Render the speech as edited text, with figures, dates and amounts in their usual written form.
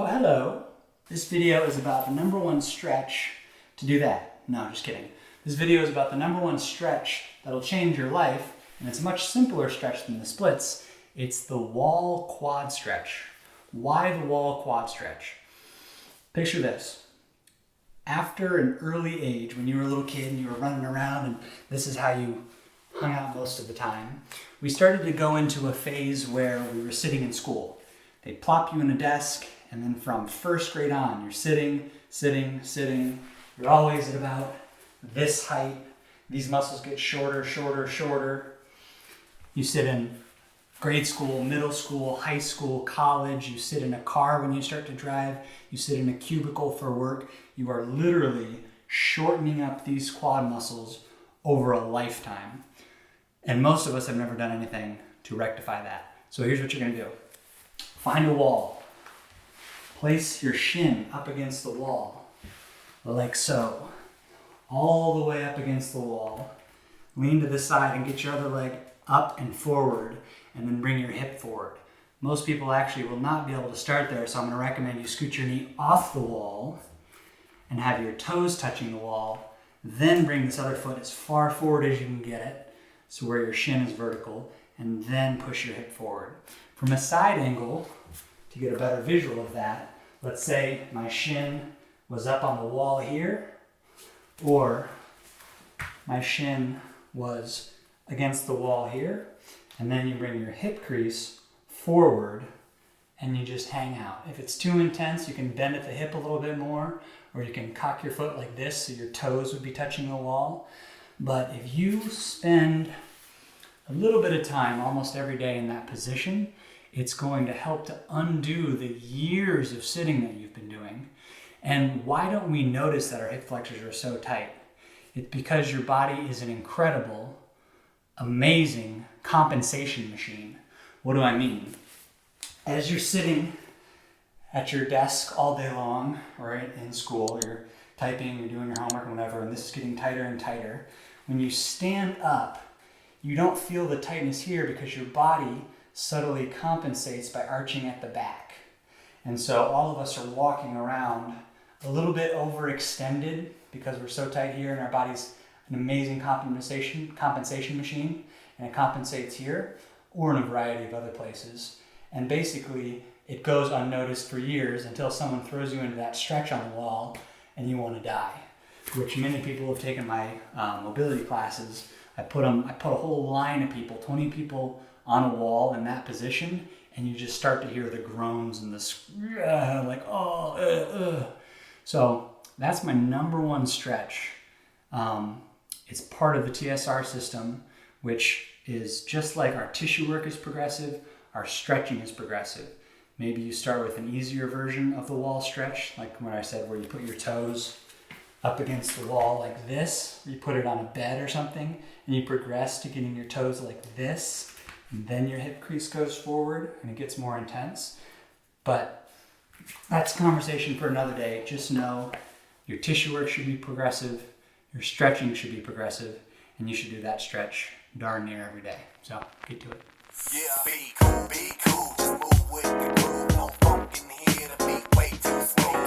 Oh, hello. This video is about the number one stretch to do that. No, just kidding. This video is about the number one stretch that'll change your life, and it's a much simpler stretch than the splits. It's the wall quad stretch. Why the wall quad stretch? Picture this. After an early age, when you were a little kid and you were running around and this is how you hung out most of the time, we started to go into a phase where we were sitting in school. They'd plop you in a desk, and then from first grade on, you're sitting. You're always at about this height. These muscles get shorter. You sit in grade school, middle school, high school, college. You sit in a car when you start to drive. You sit in a cubicle for work. You are literally shortening up these quad muscles over a lifetime. And most of us have never done anything to rectify that. So here's what you're gonna do. Find a wall. Place your shin up against the wall, like so. All the way up against the wall. Lean to the side and get your other leg up and forward, and then bring your hip forward. Most people actually will not be able to start there, so I'm gonna recommend you scoot your knee off the wall and have your toes touching the wall. Then bring this other foot as far forward as you can get it, so where your shin is vertical, and then push your hip forward. From a side angle, to get a better visual of that, let's say my shin was up on the wall here, or my shin was against the wall here, and then you bring your hip crease forward and you just hang out. If it's too intense, you can bend at the hip a little bit more, or you can cock your foot like this so your toes would be touching the wall. But if you spend a little bit of time almost every day in that position, it's going to help to undo the years of sitting that you've been doing. And why don't we notice that our hip flexors are so tight? It's because your body is an incredible, amazing compensation machine. What do I mean? As you're sitting at your desk all day long, right, in school, you're typing, you're doing your homework and whatever, and this is getting tighter and tighter. When you stand up, you don't feel the tightness here because your body subtly compensates by arching at the back. And so all of us are walking around a little bit overextended because we're so tight here, and our body's an amazing compensation machine, and it compensates here or in a variety of other places. And basically it goes unnoticed for years until someone throws you into that stretch on the wall and you want to die, which many people have taken my mobility classes. I put a whole line of people, 20 people on a wall in that position, and you just start to hear the groans and the like, So that's my number one stretch. It's part of the TSR system, which is just like our tissue work is progressive, our stretching is progressive. Maybe you start with an easier version of the wall stretch, like what I said, where you put your toes up against the wall like this, you put it on a bed or something, and you progress to getting your toes like this, and then your hip crease goes forward and it gets more intense. But that's a conversation for another day. Just know your tissue work should be progressive, your stretching should be progressive, and you should do that stretch darn near every day. So get to it. Yeah, be cool, just move with the groove. No funk in here, the beat way too slow.